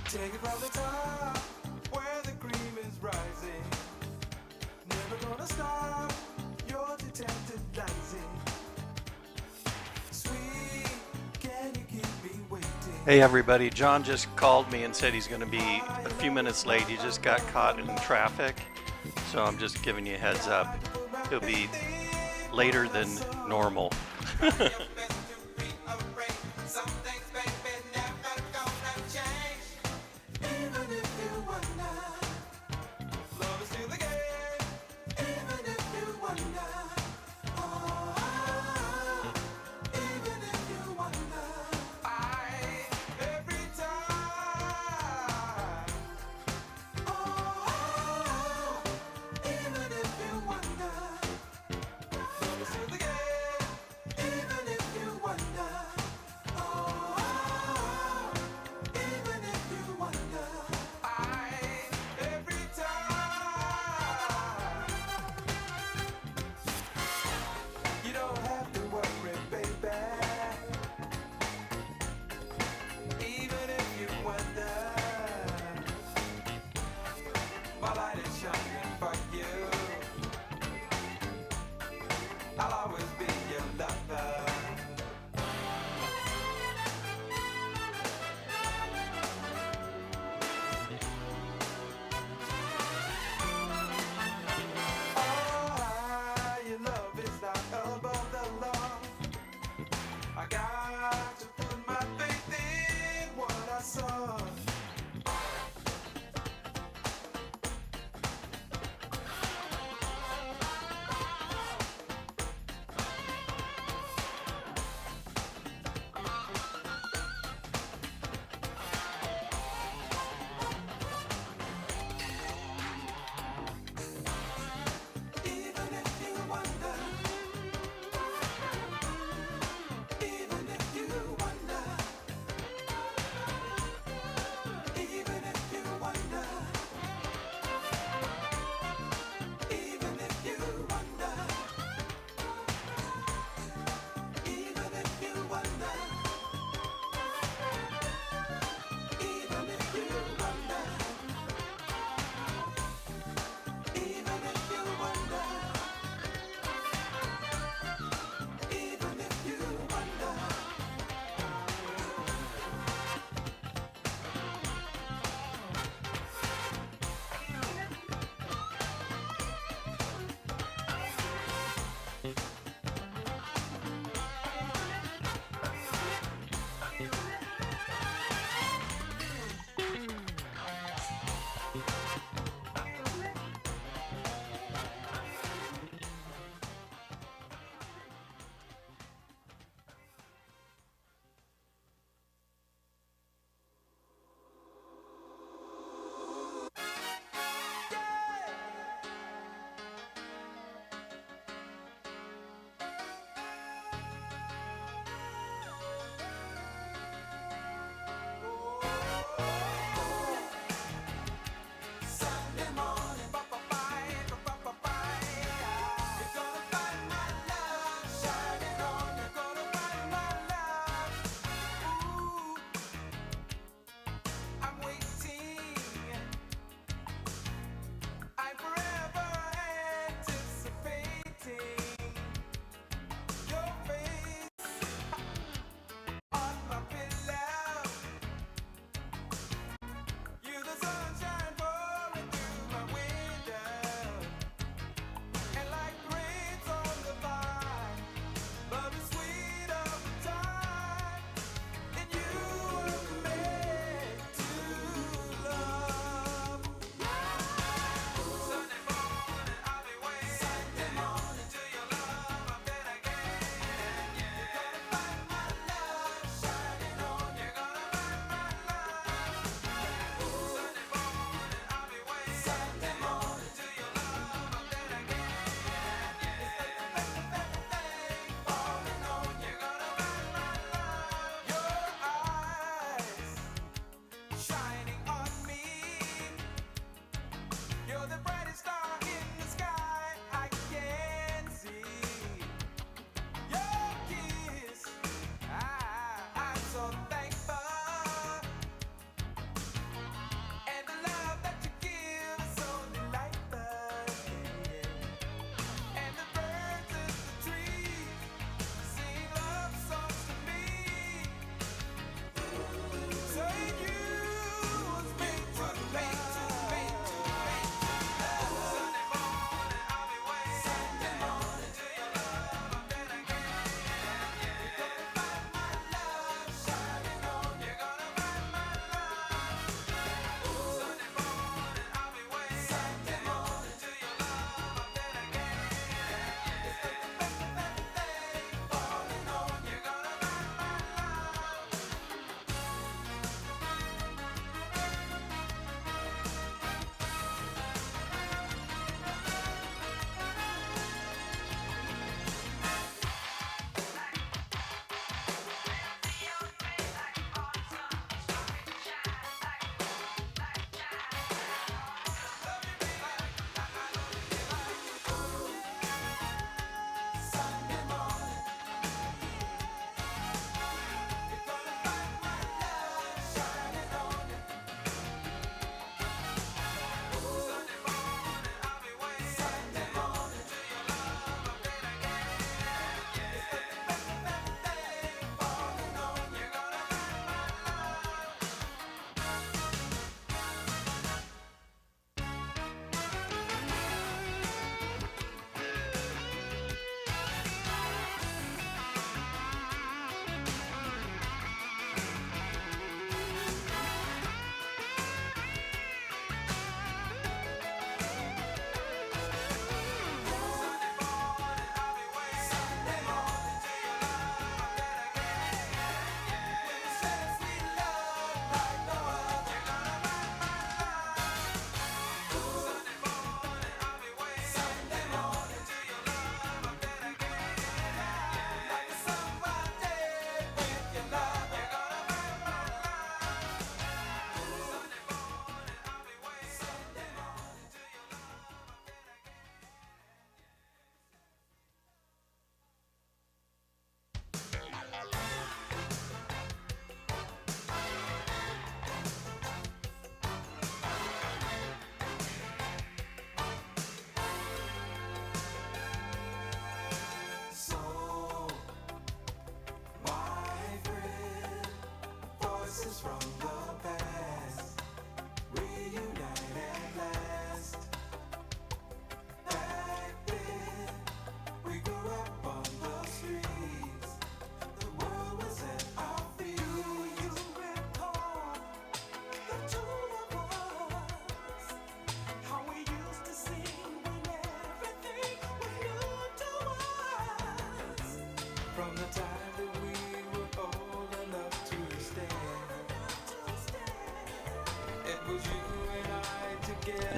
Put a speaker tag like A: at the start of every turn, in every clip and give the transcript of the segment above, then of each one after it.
A: Take it from the top, where the cream is rising. Never gonna stop, you're detantalizing. Sweet, can you keep me waiting?
B: Hey everybody, John just called me and said he's going to be a few minutes late. He just got caught in traffic, so I'm just giving you a heads up. He'll be later than normal.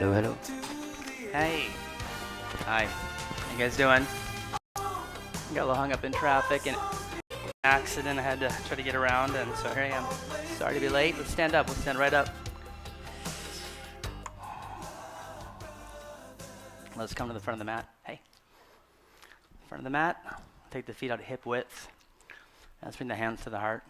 C: Hello, hello. Hey. Hi. How you guys doing? Got a little hung up in traffic and accident. I had to try to get around, and so here I am. Sorry to be late. Let's stand up. Let's stand right up. Let's come to the front of the mat. Hey. Front of the mat. Take the feet out at hip width. Let's bring the hands to the heart.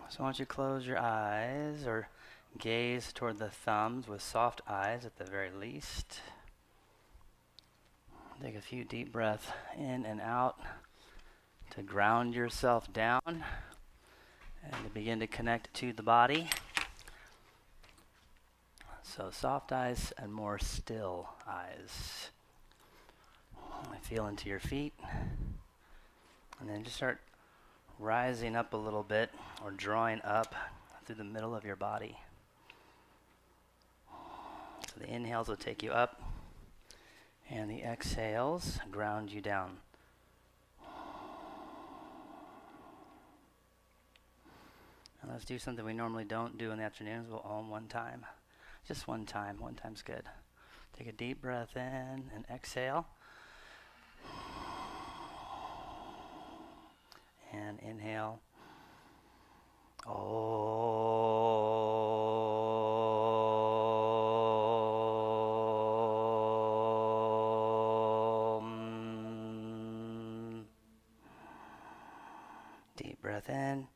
C: So why don't you close your eyes or gaze toward the thumbs with soft eyes at the very least. Take a few deep breaths in and out to ground yourself down and to begin to connect to the body. So soft eyes and more still eyes. Feel into your feet. And then just start rising up a little bit or drawing up through the middle of your body. So the inhales will take you up and the exhales ground you down. And let's do something we normally don't do in the afternoons. We'll Om one time. Just one time. One time's good. Take a deep breath in and exhale. And inhale. Om. Deep breath in.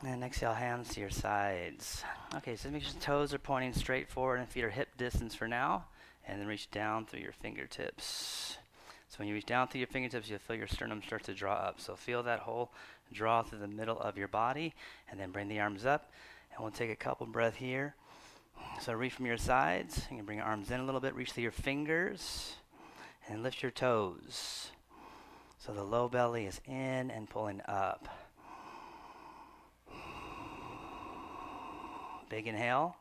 C: And exhale, hands to your sides. Okay, so make sure your toes are pointing straight forward and feet are hip distance for now. And then reach down through your fingertips. So when you reach down through your fingertips, you'll feel your sternum start to draw up. So feel that whole draw through the middle of your body, and then bring the arms up. And we'll take a couple breaths here. So reach from your sides. You can bring your arms in a little bit, reach through your fingers, and lift your toes. So the low belly is in and pulling up. Big inhale.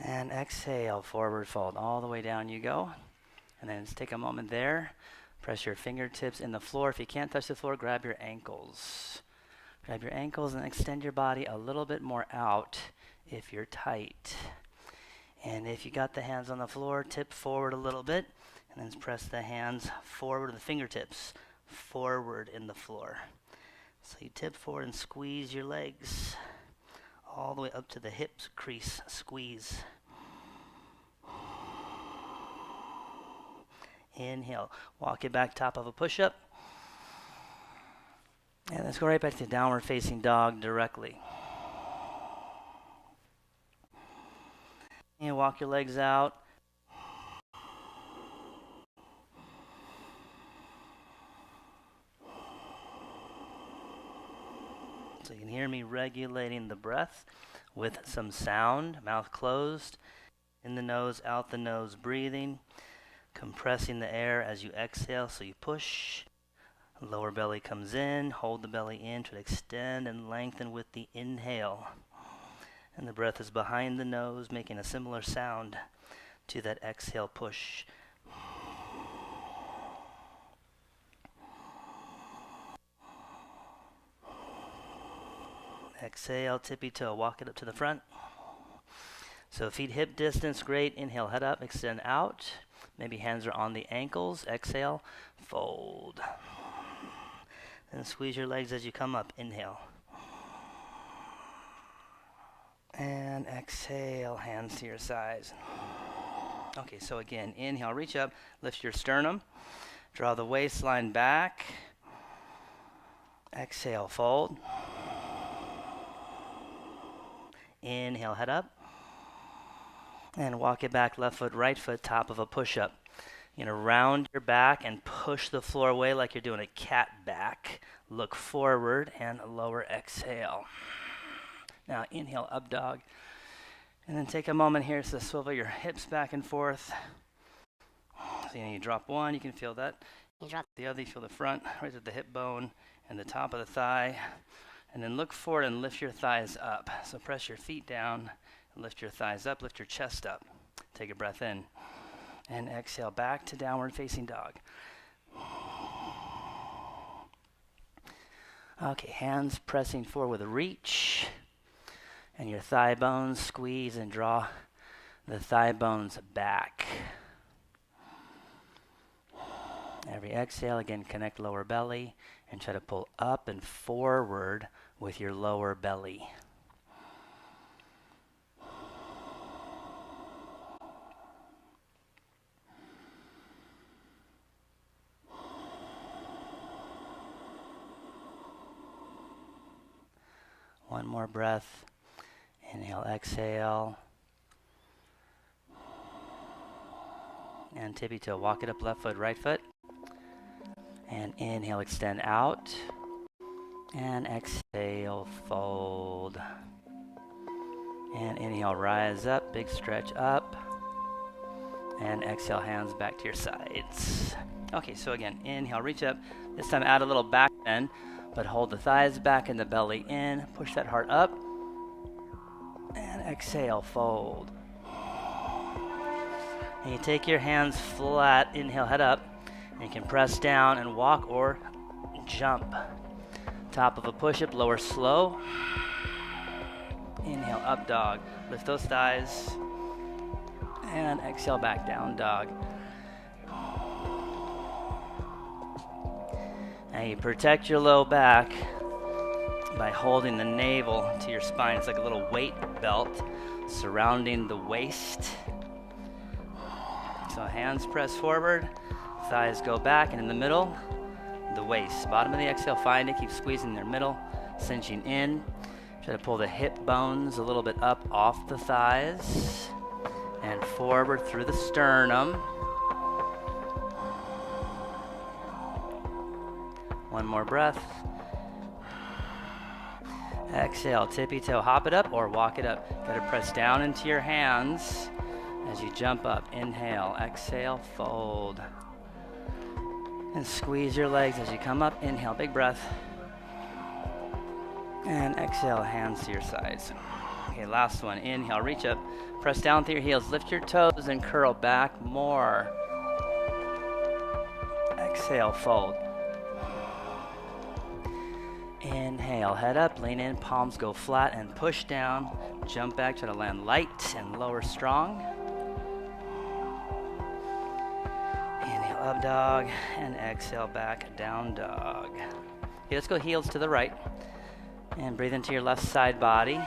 C: And exhale, forward fold. All the way down you go. And then just take a moment there. Press your fingertips in the floor. If you can't touch the floor, grab your ankles. Grab your ankles and extend your body a little bit more out if you're tight. And if you got the hands on the floor, tip forward a little bit. And then press the hands forward, the fingertips forward in the floor. So you tip forward and squeeze your legs all the way up to the hips crease. Squeeze. Inhale, walk it back, top of a push-up. And let's go right back to downward facing dog directly. And walk your legs out. So you can hear me regulating the breath with some sound, mouth closed, in the nose, out the nose, breathing. Compressing the air as you exhale, so you push. Lower belly comes in, hold the belly in to extend and lengthen with the inhale. And the breath is behind the nose, making a similar sound to that exhale push. Exhale, tippy toe, walk it up to the front. So feet hip distance, great. Inhale, head up, extend out. Maybe hands are on the ankles. Exhale, fold. Then squeeze your legs as you come up. Inhale. And exhale, hands to your sides. Okay, so again, inhale, reach up, lift your sternum. Draw the waistline back. Exhale, fold. Inhale, head up. And walk it back, left foot, right foot, top of a push-up. You're going to round your back and push the floor away like you're doing a cat back. Look forward and lower exhale. Now inhale, up dog. And then take a moment here to swivel your hips back and forth. So you drop one, you can feel that. You drop the other, you feel the front, right at the hip bone and the top of the thigh. And then look forward and lift your thighs up. So press your feet down. Lift your thighs up, lift your chest up. Take a breath in. And exhale back to downward facing dog. Okay, hands pressing forward with a reach. And your thigh bones squeeze and draw the thigh bones back. Every exhale, again, connect lower belly and try to pull up and forward with your lower belly. One more breath. Inhale, exhale. And tippy toe, walk it up, left foot, right foot. And inhale, extend out. And exhale, fold. And inhale, rise up, big stretch up. And exhale, hands back to your sides. Okay, so again, inhale, reach up. This time add a little back bend, but hold the thighs back and the belly in. Push that heart up. And exhale, fold. And you take your hands flat, inhale, head up. And you can press down and walk or jump. Top of a push-up, lower slow. Inhale, up dog. Lift those thighs. And exhale, back down dog. And you protect your low back by holding the navel to your spine. It's like a little weight belt surrounding the waist. So hands press forward, thighs go back, and in the middle, the waist. Bottom of the exhale, find it, keep squeezing their middle, cinching in. Try to pull the hip bones a little bit up off the thighs and forward through the sternum. One more breath. Exhale, tippy toe, hop it up or walk it up. Got to press down into your hands as you jump up. Inhale, exhale, fold. And squeeze your legs as you come up. Inhale, big breath. And exhale, hands to your sides. Okay, last one. Inhale, reach up. Press down through your heels. Lift your toes and curl back more. Exhale, fold. Inhale, head up, lean in, palms go flat and push down. Jump back, try to land light and lower strong. Inhale, up dog, and exhale, back, down dog. Okay, let's go heels to the right. And breathe into your left side body.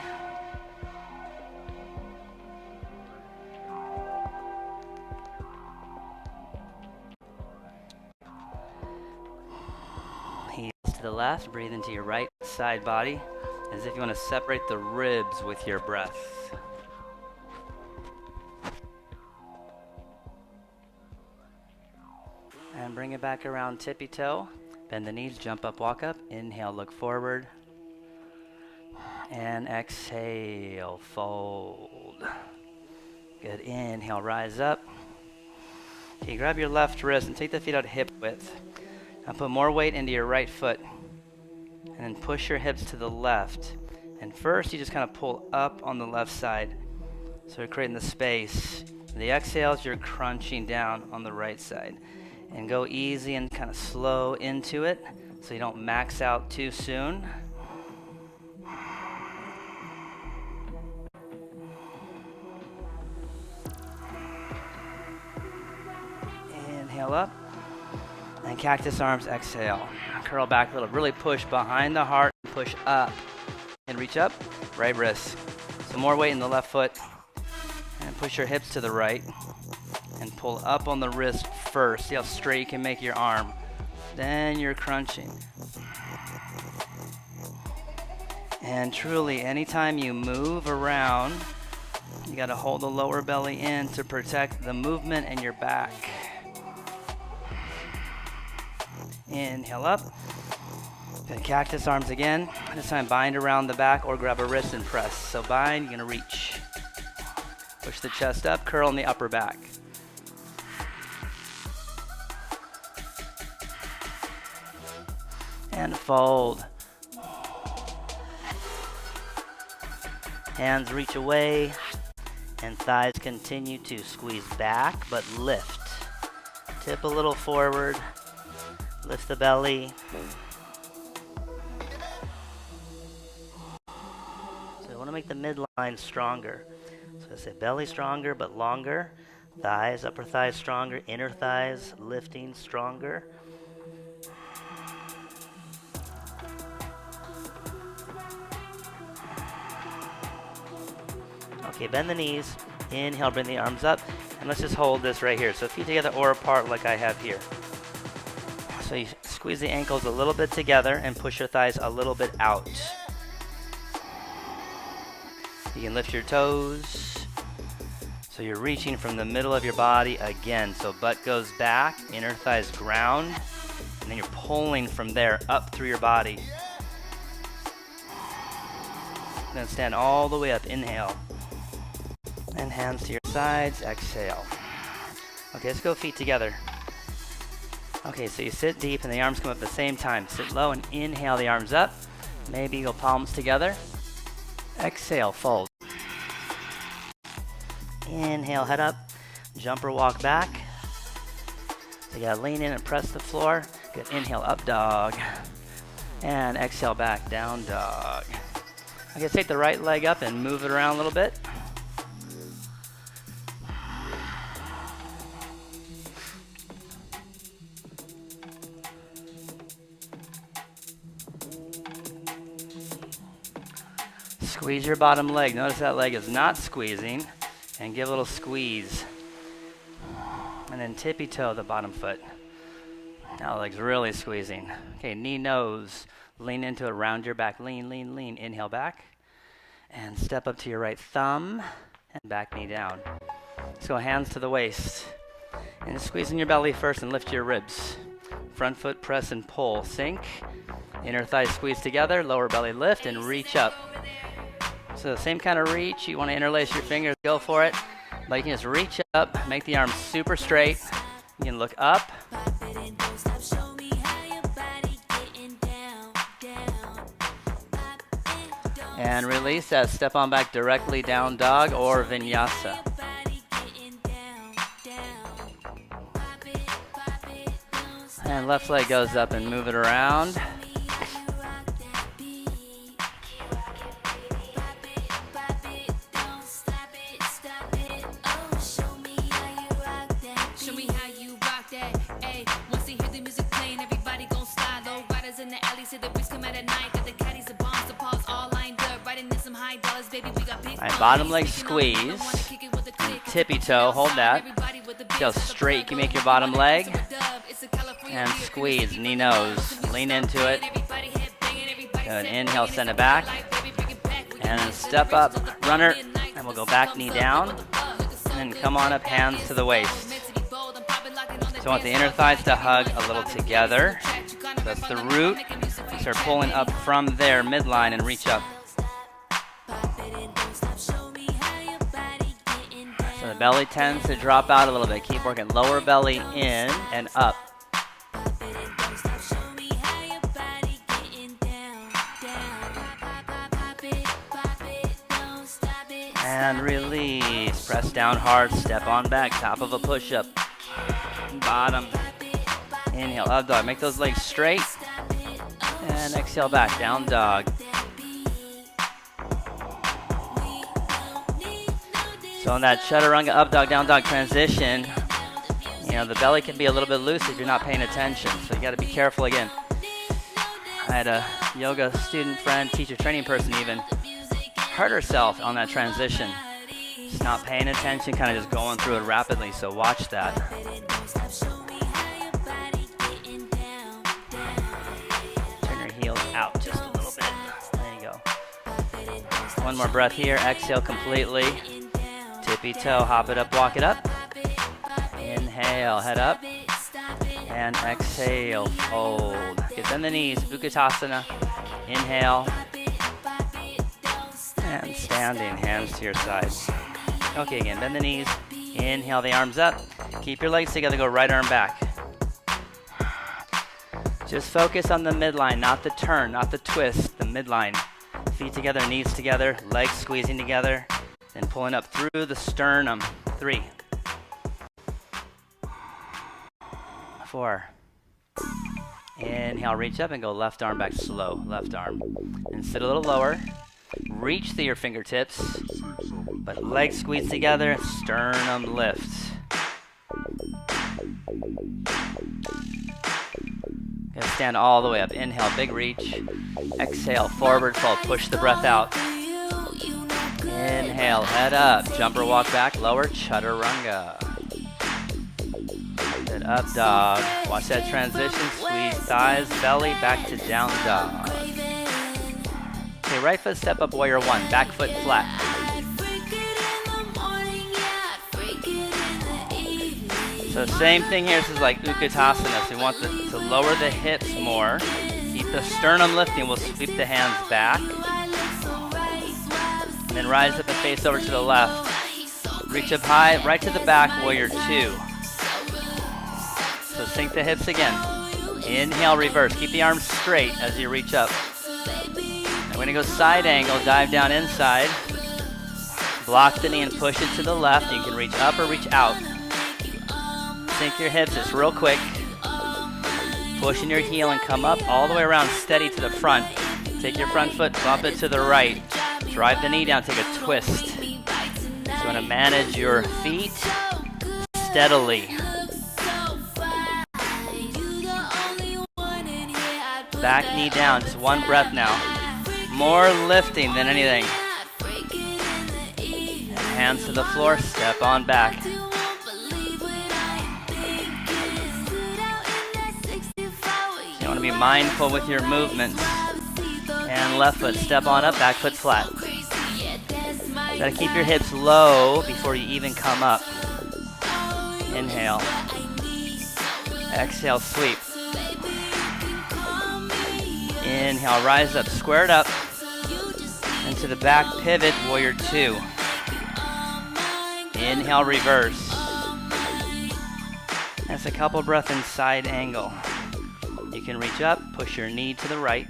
C: Heels to the left, breathe into your right side body as if you want to separate the ribs with your breath. And bring it back around tippy toe. Bend the knees, jump up, walk up. Inhale, look forward. And exhale, fold. Good. Inhale, rise up. Okay, grab your left wrist and take the feet out hip width. Now put more weight into your right foot. And then push your hips to the left. And first, you just kind of pull up on the left side. So you're creating the space. The exhales, you're crunching down on the right side. And go easy and kind of slow into it so you don't max out too soon. Inhale up. And cactus arms, exhale. Curl back a little. Really push behind the heart. Push up. And reach up. Right wrist. So more weight in the left foot. And push your hips to the right. And pull up on the wrist first. See how straight you can make your arm. Then you're crunching. And truly, anytime you move around, you got to hold the lower belly in to protect the movement in your back. Inhale up. Then cactus arms again. This time bind around the back or grab a wrist and press. So bind, you're going to reach. Push the chest up, curl in the upper back. And fold. Hands reach away and thighs continue to squeeze back but lift. Tip a little forward. Lift the belly. I want to make the midline stronger. So I say belly stronger but longer. Thighs, upper thighs stronger. Inner thighs lifting stronger. Okay, bend the knees. Inhale, bring the arms up. And let's just hold this right here. So feet together or apart like I have here. So you squeeze the ankles a little bit together and push your thighs a little bit out. You can lift your toes. So you're reaching from the middle of your body again. So butt goes back, inner thighs ground, and then you're pulling from there up through your body. Then stand all the way up. Inhale. And hands to your sides. Exhale. Okay, let's go feet together. Okay, so you sit deep and the arms come up at the same time. Sit low and inhale the arms up. Maybe go palms together. Exhale, fold. Inhale, head up. Jump or walk back. So you gotta lean in and press the floor. Good, inhale, up dog. And exhale, back, down dog. Okay, take the right leg up and move it around a little bit. Squeeze your bottom leg. Notice that leg is not squeezing. And give a little squeeze. And then tippy toe the bottom foot. Now the leg's really squeezing. Okay, knee, nose. Lean into it, round your back. Lean, lean, lean. Inhale back. And step up to your right thumb. And back knee down. Let's go hands to the waist. And just squeeze in your belly first and lift your ribs. Front foot press and pull. Sink. Inner thighs squeeze together. Lower belly lift and reach up. So the same kind of reach, you want to interlace your fingers, go for it. But you can just reach up, make the arms super straight. You can look up. And release that, step on back directly down dog or vinyasa. And left leg goes up and move it around. Alright, bottom leg squeeze. And tippy toe, hold that. Go straight, you can make your bottom leg. And squeeze, knee nose. Lean into it. Good, inhale, send it back. And then step up, runner. And we'll go back, knee down. And then come on up, hands to the waist. So I want the inner thighs to hug a little together. That's the root. Start pulling up from there, midline, and reach up. So the belly tends to drop out a little bit. Keep working. Lower belly in and up. And release. Press down hard. Step on back. Top of a push-up. Bottom. Inhale, up dog. Make those legs straight. And exhale back. Down dog. So in that chaturanga up dog, down dog transition, you know, the belly can be a little bit loose if you're not paying attention. So you got to be careful again. I had a yoga student friend, teacher, training person even, hurt herself on that transition. Just not paying attention, kind of just going through it rapidly. So watch that. Turn your heels out just a little bit. There you go. One more breath here. Exhale completely. Tippy toe, hop it up, walk it up. Inhale, head up. And exhale, fold. Get bend the knees, Utkatasana. Inhale. And standing, hands to your sides. Okay, again, bend the knees. Inhale the arms up. Keep your legs together, go right arm back. Just focus on the midline, not the turn, not the twist, the midline. Feet together, knees together, legs squeezing together. And pulling up through the sternum. 3, 4. Inhale, reach up and go left arm back slow. Left arm. And sit a little lower. Reach through your fingertips, but legs squeeze together, sternum lifts. Gonna stand all the way up. Inhale, big reach. Exhale, forward fold. Push the breath out. Inhale, head up. Jumper walk back, lower, chaturanga. Then up dog. Watch that transition. Squeeze thighs, belly, back to down dog. Okay, right foot step up, warrior one. Back foot flat. So same thing here. This is like Utkatasana. So we want to lower the hips more. Keep the sternum lifting. We'll sweep the hands back. And then rise up and face over to the left. Reach up high, right to the back, warrior two. So sink the hips again. Inhale, reverse. Keep the arms straight as you reach up. And we're gonna go side angle, dive down inside. Block the knee and push it to the left. You can reach up or reach out. Sink your hips, it's real quick. Pushing your heel and come up all the way around, steady to the front. Take your front foot, bump it to the right. Drive the knee down, take a twist. So you want to manage your feet steadily. Back knee down, just one breath now. More lifting than anything. And hands to the floor, step on back. You want to be mindful with your movements. And left foot, step on up, back foot flat. Gotta keep your hips low before you even come up. Inhale. Exhale, sweep. Inhale, rise up, squared up. Into the back pivot, warrior two. Inhale, reverse. That's a couple breath in side angle. You can reach up, push your knee to the right,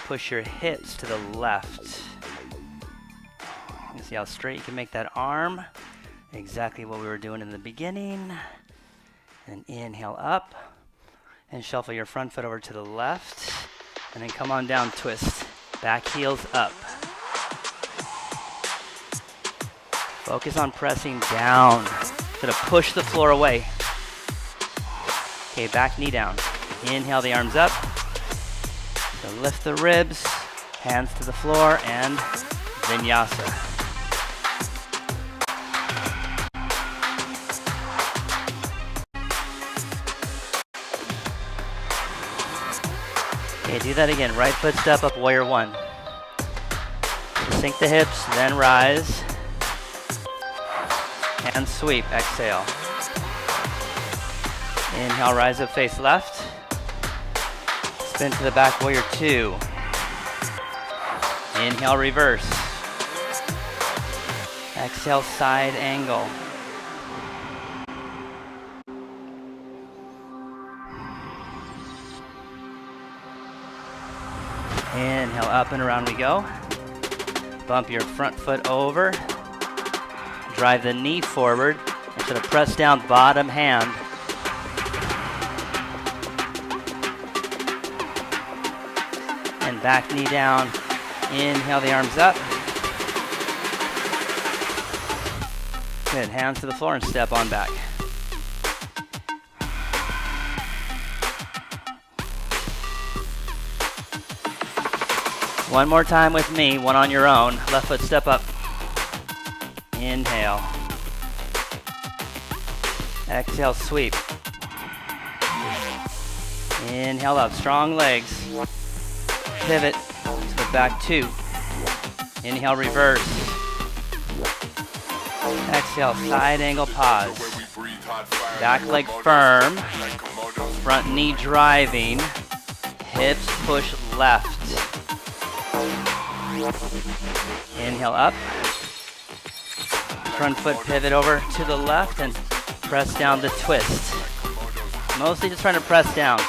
C: push your hips to the left. You see how straight you can make that arm. Exactly what we were doing in the beginning. And inhale up, and shuffle your front foot over to the left, and then come on down, twist. Back heels up. Focus on pressing down. Gonna push the floor away. Okay, back knee down. Inhale the arms up. So lift the ribs, hands to the floor, and vinyasa. Okay, do that again. Right foot step up, warrior one. Sink the hips, then rise. And sweep, exhale. Inhale, rise up, face left. Spin to the back, warrior two. Inhale, reverse. Exhale, side angle. Inhale, up and around we go. Bump your front foot over. Drive the knee forward. And sort of press down bottom hand. And back knee down. Inhale the arms up. Good, hands to the floor and step on back. One more time with me, one on your own. Left foot step up. Inhale. Exhale, sweep. Inhale up, strong legs. Pivot to the back two. Inhale, reverse. Exhale, side angle pause. Back leg firm. Front knee driving. Hips push left. Inhale up. Front foot pivot over to the left and press down the twist. Mostly just trying to press down.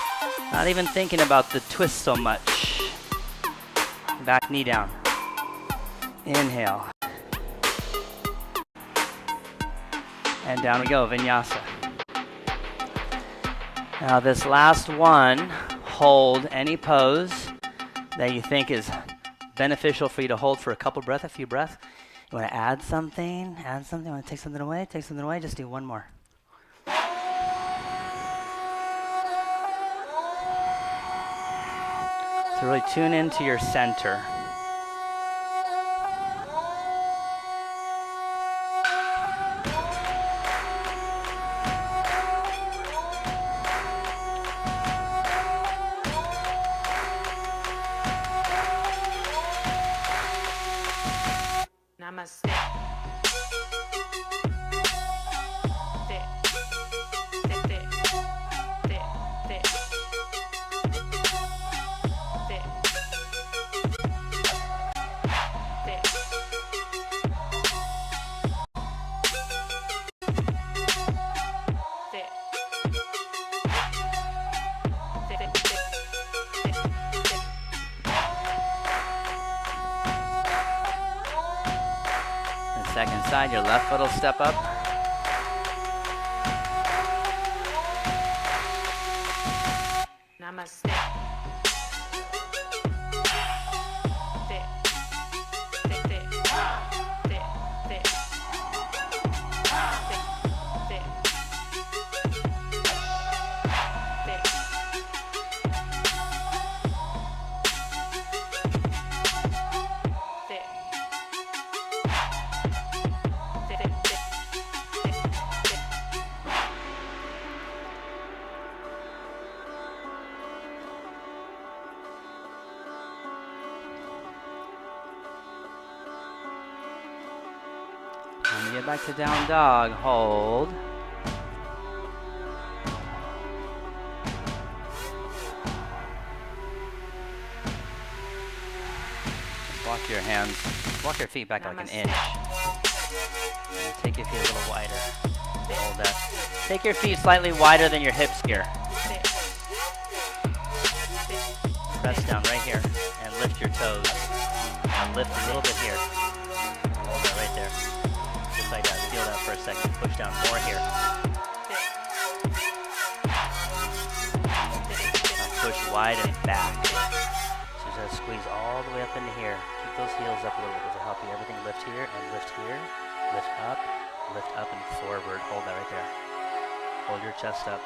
C: Not even thinking about the twist so much. Back knee down. Inhale. And down we go, vinyasa. Now this last one, hold any pose that you think is beneficial for you to hold for a few breaths. You want to add something, you want to take something away, just do one more. So really tune into your center.
D: Namaste.
C: Second side, your left foot will step up.
D: Namaste.
C: When you get back to down dog, hold. Walk your feet back like an inch. And take your feet a little wider. Hold that. Take your feet slightly wider than your hips here. Press down right here and lift your toes. And lift a little bit here. Hold that right there. Just like that. Feel that for a second. Push down more here. Now push wide and back. So just squeeze all the way up into here. Keep those heels up a little bit because it'll help you. Everything lift here and lift here. Lift up and forward. Hold that right there. Hold your chest up.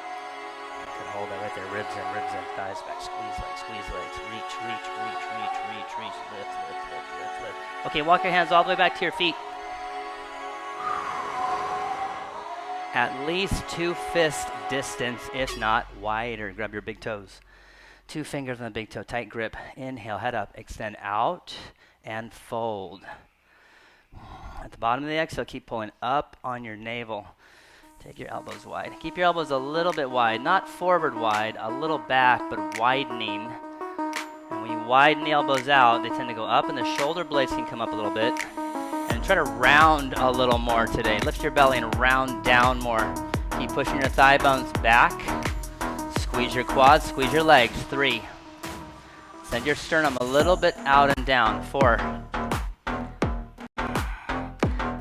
C: Good, hold that right there. Ribs in, thighs back. Squeeze legs. Reach. Lift. Okay, walk your hands all the way back to your feet. At least 2 fist distance, if not wider. Grab your big toes. 2 fingers on the big toe. Tight grip. Inhale, head up. Extend out and fold. At the bottom of the exhale, keep pulling up on your navel. Take your elbows wide. Keep your elbows a little bit wide. Not forward wide, a little back, but widening. And when you widen the elbows out, they tend to go up and the shoulder blades can come up a little bit. And try to round a little more today. Lift your belly and round down more. Keep pushing your thigh bones back. Squeeze your quads, squeeze your legs. 3. Send your sternum a little bit out and down. 4.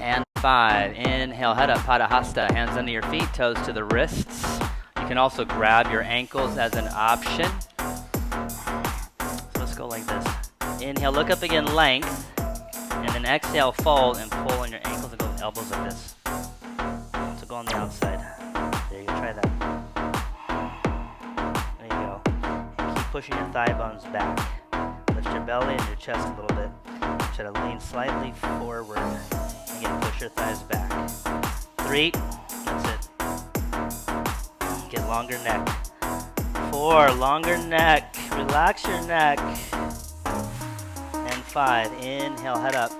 C: And 5. Inhale, head up, Padahasta. Hands under your feet, toes to the wrists. You can also grab your ankles as an option. So let's go like this. Inhale, look up again, length. And then exhale, fold and pull on your ankles and go with elbows like this. So go on the outside. There you go, try that. There you go. And keep pushing your thigh bones back. Lift your belly and your chest a little bit. Try to lean slightly forward. Again, push your thighs back. 3, that's it. Get longer neck. 4, longer neck. Relax your neck. 5, inhale, head up.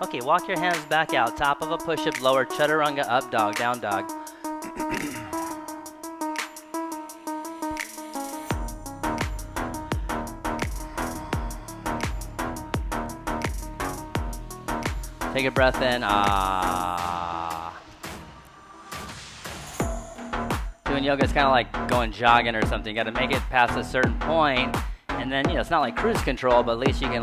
C: Okay, walk your hands back out. Top of a push-up, lower chaturanga, up dog, down dog. Take a breath in. Doing yoga is kind of like going jogging or something. You got to make it past a certain point, and then it's not like cruise control, but at least you can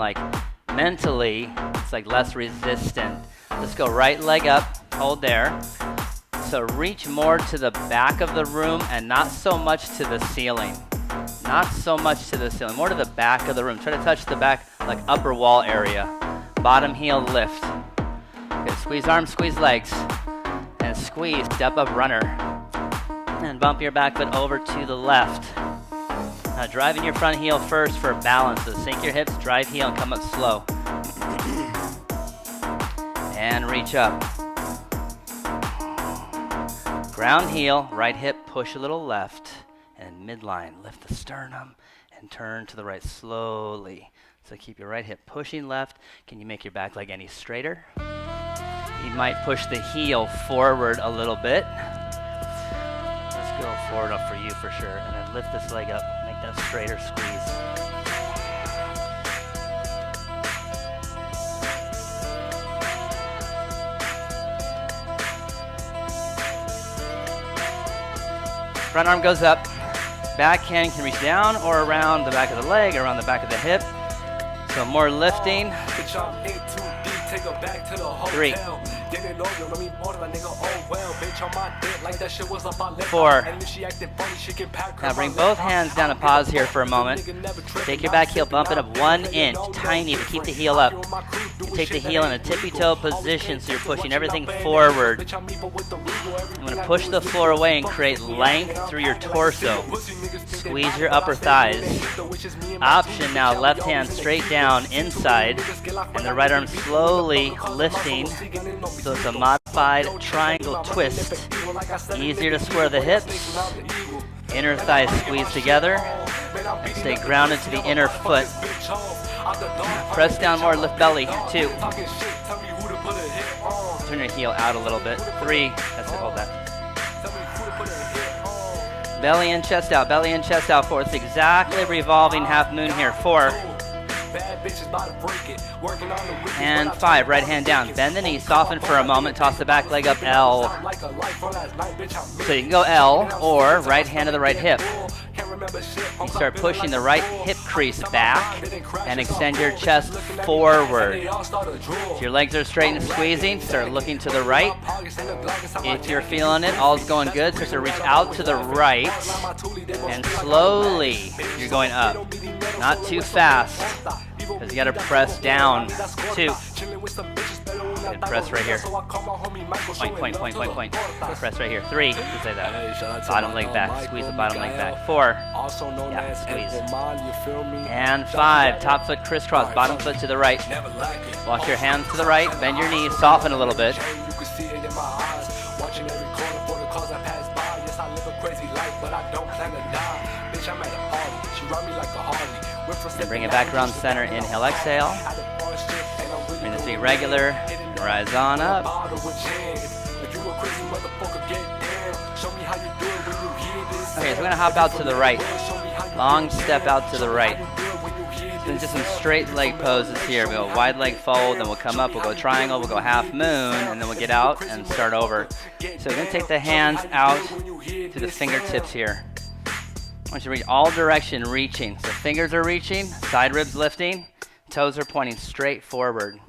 C: mentally, it's like less resistant. Let's go right leg up, hold there. So reach more to the back of the room and not so much to the ceiling. Not so much to the ceiling, more to the back of the room. Try to touch the back, like upper wall area. Bottom heel lift. Good, squeeze arms, squeeze legs. And squeeze, step up runner. And bump your back foot over to the left. Now driving your front heel first for balance. So sink your hips, drive heel, and come up slow. And reach up. Ground heel, right hip, push a little left. And midline, lift the sternum and turn to the right slowly. So keep your right hip pushing left. Can you make your back leg any straighter? You might push the heel forward a little bit. Let's go forward up for you for sure. And then lift this leg up, make that straighter squeeze. Front arm goes up. Back hand can reach down or around the back of the leg, or around the back of the hip. So more lifting. 3. 4. Now bring both hands down and pause here for a moment. Take your back heel, bump it up 1 inch, tiny, but keep the heel up. You take the heel in a tippy toe position so you're pushing everything forward. I'm going to push the floor away and create length through your torso. Squeeze your upper thighs. Option now, left hand straight down inside, and the right arm slowly lifting. So it's a modified triangle twist. Easier to square the hips. Inner thighs squeeze together. And stay grounded to the inner foot. Press down more, lift belly. 2. Turn your heel out a little bit. 3. That's it, hold that. Belly and chest out, belly and chest out. 4. It's exactly revolving half moon here. 4. And 5, right hand down. Bend the knee, soften for a moment, toss the back leg up, L. So you can go L, or right hand to the right hip. You start pushing the right hip crease back and extend your chest forward. If your legs are straight and squeezing, start looking to the right. If you're feeling it, all's going good, start to reach out to the right. And slowly, you're going up. Not too fast, because you got to press down. 2. And press right here. Point. Press right here. 3. You say that. Bottom leg back. Squeeze the bottom leg back. 4. Yeah, squeeze. And 5. Top foot crisscross. Bottom foot to the right. Walk your hands to the right. Bend your knees. Soften a little bit. And bring it back around center. Inhale, exhale. Bring the feet regular. Rise on up. Okay, so we're going to hop out to the right. Long step out to the right. So just some straight leg poses here. We'll go wide leg fold, then we'll come up, we'll go triangle, we'll go half moon, and then we'll get out and start over. So we're going to take the hands out to the fingertips here. I want you to reach all direction, reaching. So fingers are reaching, side ribs lifting, toes are pointing straight forward.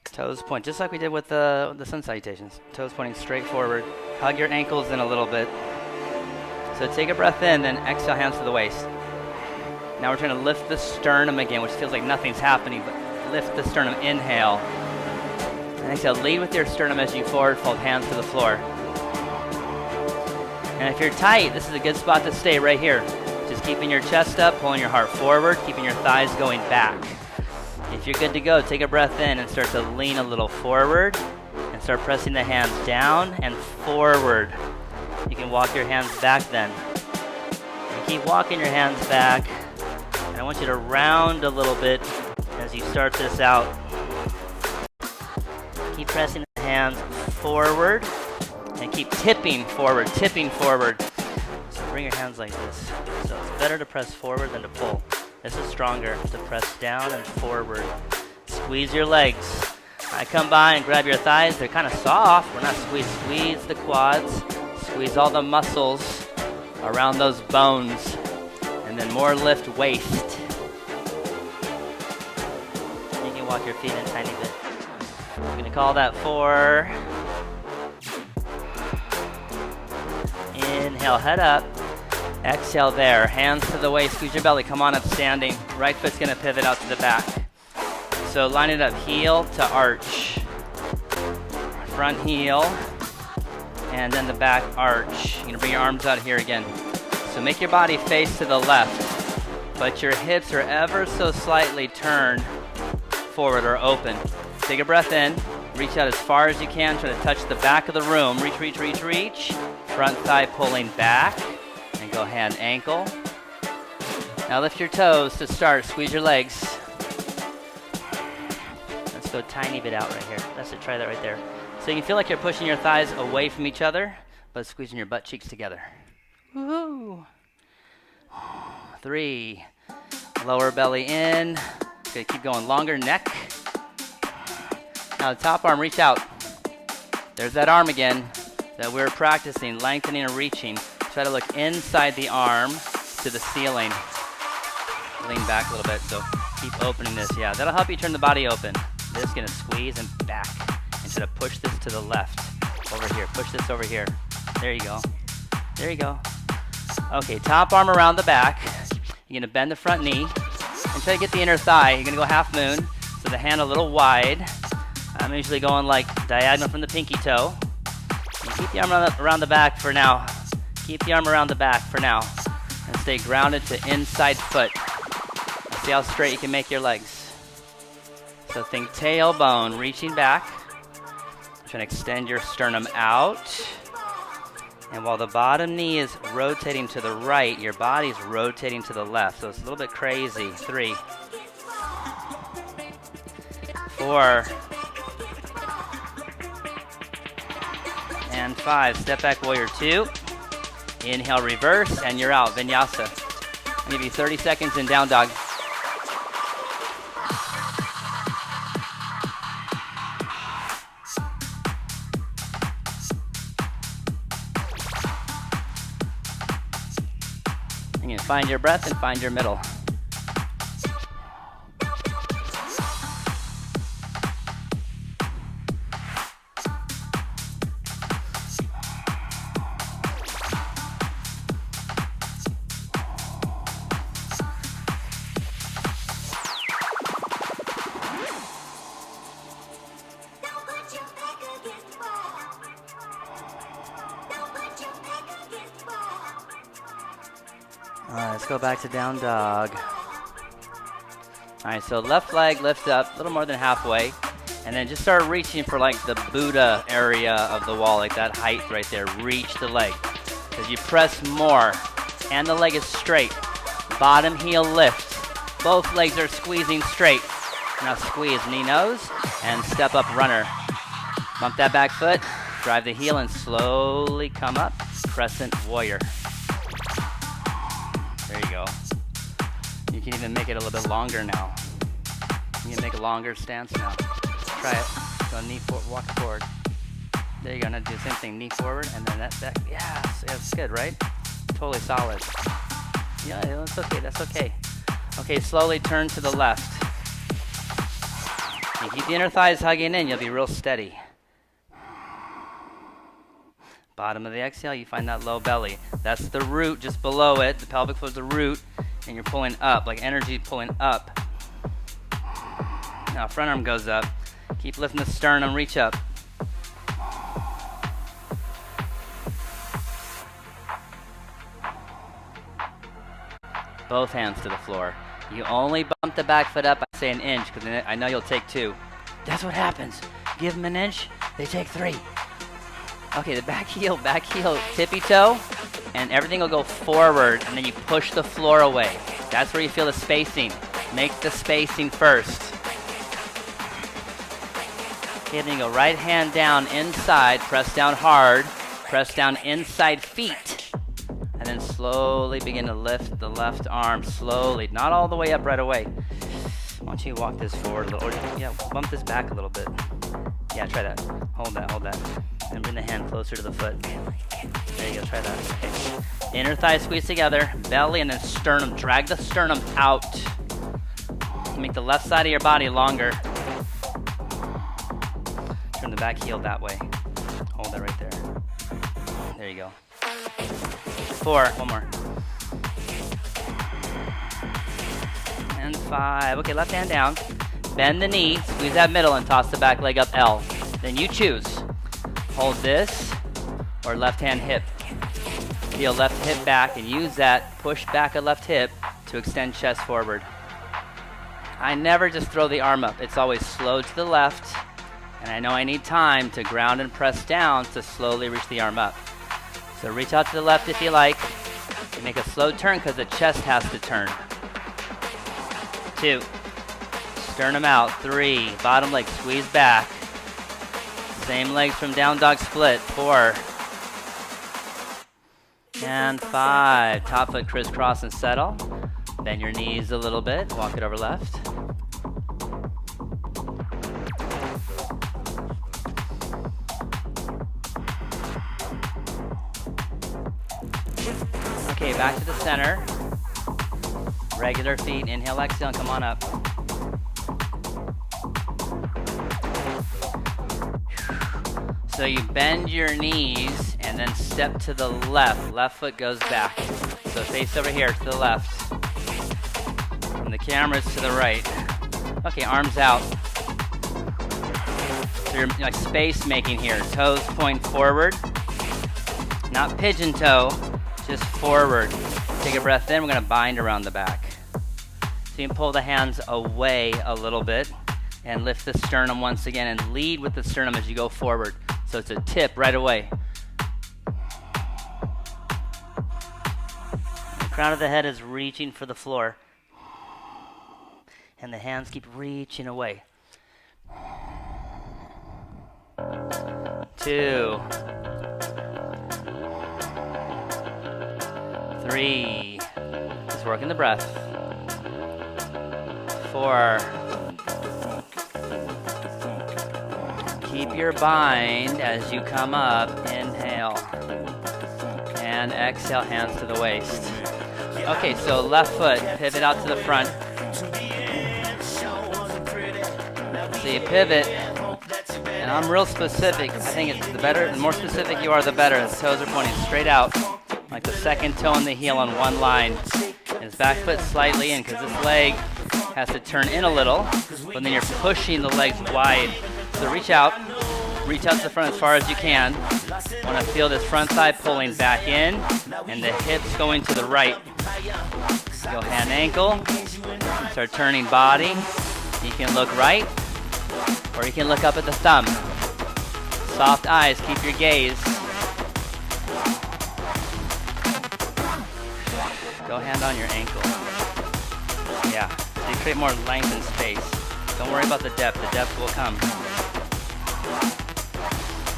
C: Toes point, just like we did with the sun salutations. Toes pointing straight forward. Hug your ankles in a little bit. So take a breath in, then exhale, hands to the waist. Now we're trying to lift the sternum again, which feels like nothing's happening, but lift the sternum, inhale. And exhale, lead with your sternum as you forward fold, hands to the floor. And if you're tight, this is a good spot to stay right here. Just keeping your chest up, pulling your heart forward, keeping your thighs going back. If you're good to go, take a breath in and start to lean a little forward and start pressing the hands down and forward. You can walk your hands back then. And keep walking your hands back. And I want you to round a little bit as you start this out. Keep pressing the hands forward and keep tipping forward, tipping forward. So bring your hands like this. So it's better to press forward than to pull. This is stronger, to press down and forward. Squeeze your legs. I come by and grab your thighs. They're kind of soft. We're not squeeze the quads. Squeeze all the muscles around those bones. And then more lift waist. You can walk your feet in a tiny bit. We're going to call that 4. Inhale, head up. Exhale there. Hands to the waist. Squeeze your belly. Come on up standing. Right foot's going to pivot out to the back. So line it up. Heel to arch. Front heel. And then the back arch. You're going to bring your arms out here again. So make your body face to the left. But your hips are ever so slightly turned forward or open. Take a breath in. Reach out as far as you can. Try to touch the back of the room. Reach, reach, reach, reach. Front thigh pulling back. And go hand, ankle. Now lift your toes to start. Squeeze your legs. Let's go a tiny bit out right here. That's it. Try that right there. So you can feel like you're pushing your thighs away from each other, but squeezing your butt cheeks together. Woohoo! 3. Lower belly in. Okay, keep going. Longer neck. Now the top arm, reach out. There's that arm again that we're practicing, lengthening and reaching. Try to look inside the arm to the ceiling. Lean back a little bit, so keep opening this. Yeah, that'll help you turn the body open. This is gonna squeeze and back. Instead of push this to the left. Over here, push this over here. There you go. There you go. Okay, top arm around the back. You're gonna bend the front knee and try to get the inner thigh. You're gonna go half moon, so the hand a little wide. I'm usually going like diagonal from the pinky toe. And keep the arm around the back for now. Keep the arm around the back for now. And stay grounded to inside foot. See how straight you can make your legs. So think tailbone, reaching back. Try to extend your sternum out. And while the bottom knee is rotating to the right, your body's rotating to the left. So it's a little bit crazy. 3, 4, and 5. Step back, warrior 2. Inhale, reverse, and you're out. Vinyasa. I'll give you 30 seconds in down dog. You can find your breath and find your middle. Alright, let's go back to down dog. Alright, so left leg lift up a little more than halfway. And then just start reaching for like the Buddha area of the wall, like that height right there. Reach the leg. As you press more, and the leg is straight. Bottom heel lift. Both legs are squeezing straight. Now squeeze knee nose and step up runner. Bump that back foot. Drive the heel and slowly come up. Crescent warrior. There you go. You can even make it a little bit longer now. You can make a longer stance now. Try it. Go knee forward, walk forward. There you go. Now do the same thing. Knee forward and then that back. Yes, that's good, right? Totally solid. Yeah, that's okay. That's okay. Okay, slowly turn to the left. You keep the inner thighs hugging in. You'll be real steady. Bottom of the exhale, you find that low belly. That's the root just below it. The pelvic floor is the root, and you're pulling up, like energy pulling up. Now front arm goes up. Keep lifting the sternum, reach up. Both hands to the floor. You only bump the back foot up, I say an inch, because I know you'll take 2. That's what happens. Give them an inch, they take 3. Okay, the back heel, tippy toe, and everything will go forward, and then you push the floor away. That's where you feel the spacing. Make the spacing first. Okay, then you go right hand down inside, press down hard, press down inside feet, and then slowly begin to lift the left arm, slowly, not all the way up right away. Why don't you walk this forward a little, or yeah, bump this back a little bit. Yeah, try that. Hold that. And bring the hand closer to the foot. There you go, try that. Okay. Inner thighs squeeze together, belly and then sternum. Drag the sternum out. Make the left side of your body longer. Turn the back heel that way. Hold that right there. There you go. 4, one more. and 5. Okay, left hand down. Bend the knee, squeeze that middle, and toss the back leg up L. Then you choose. Hold this or left hand hip. Feel left hip back and use that. Push back a left hip to extend chest forward. I never just throw the arm up. It's always slow to the left. And I know I need time to ground and press down to slowly reach the arm up. So reach out to the left if you like. Make a slow turn because the chest has to turn. 2. Sternum out. 3. Bottom leg squeeze back. Same legs from down dog split. 4. And 5. Top foot crisscross and settle. Bend your knees a little bit. Walk it over left. Okay, back to the center. Regular feet. Inhale, exhale, and come on up. So you bend your knees and then step to the left. Left foot goes back. So face over here to the left. From the cameras to the right. Okay, arms out. So you're like space making here. Toes point forward. Not pigeon toe, just forward. Take a breath in. We're going to bind around the back. So you can pull the hands away a little bit and lift the sternum once again and lead with the sternum as you go forward. So it's a tip right away. The crown of the head is reaching for the floor. And the hands keep reaching away. 2. 3. Just working the breath. 4. Keep your bind as you come up. Inhale. And exhale, hands to the waist. Okay, so left foot, pivot out to the front. So you pivot, and I'm real specific. I think it's the more specific you are, the better. The toes are pointing straight out, like the second toe and the heel on one line. And his back foot slightly in, because this leg has to turn in a little, but then you're pushing the legs wide. So reach out to the front as far as you can. Want to feel this front thigh pulling back in, and the hips going to the right. Go hand ankle, start turning body. You can look right, or you can look up at the thumb. Soft eyes, keep your gaze. Go hand on your ankle. Yeah, so you create more length and space. Don't worry about the depth will come.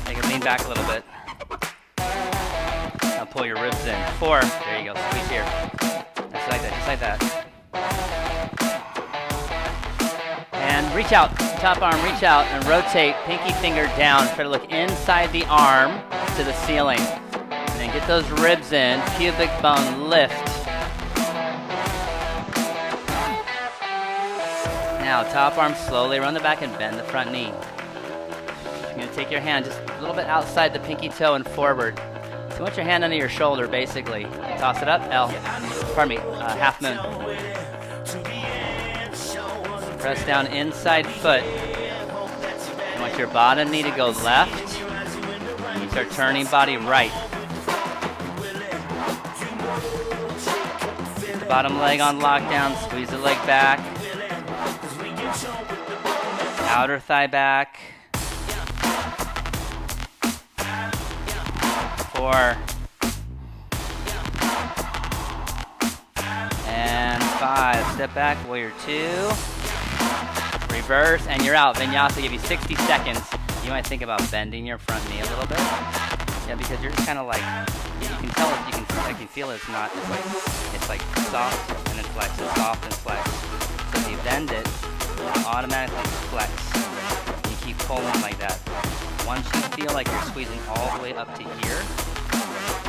C: Make it lean back a little bit. Now pull your ribs in. 4, there you go, squeeze here. Just like that. And reach out, top arm, reach out and rotate, pinky finger down. Try to look inside the arm to the ceiling. And then get those ribs in, pubic bone lift. Now, top arm slowly around the back and bend the front knee. You're going to take your hand just a little bit outside the pinky toe and forward. So you want your hand under your shoulder, basically. Toss it up, L. Half moon. Press down inside foot. You want your bottom knee to go left. You start turning body right. Bottom leg on lockdown, squeeze the leg back. Outer thigh back. 4. And 5. Step back, warrior 2. Reverse, and you're out. Vinyasa, give you 60 seconds. You might think about bending your front knee a little bit. Yeah, because you're just kind of like, you can tell it, I can feel it's not, it's like soft and then flex, it's soft and flex. So if you bend it, it'll automatically flex. You keep pulling like that. Once you feel like you're squeezing all the way up to here,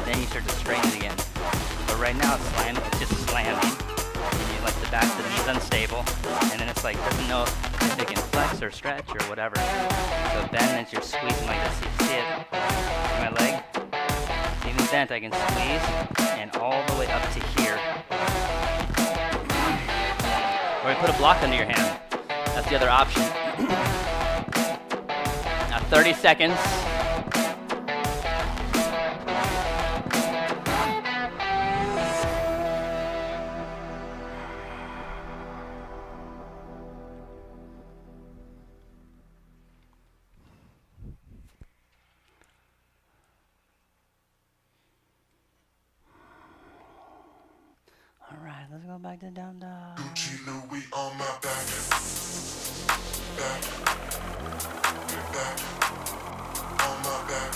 C: then you start to straighten it again. But right now it's just slamming. And you like the back, the knee's unstable, and then it's like doesn't know if it can flex or stretch or whatever. So bend as you're squeezing like this. You see it? See my leg? Even bent, I can squeeze and all the way up to here. Or you put a block under your hand. That's the other option. Now 30 seconds. All right, let's go back to down dog.
A: Gucci Louis on my back. Back. Back. On my back.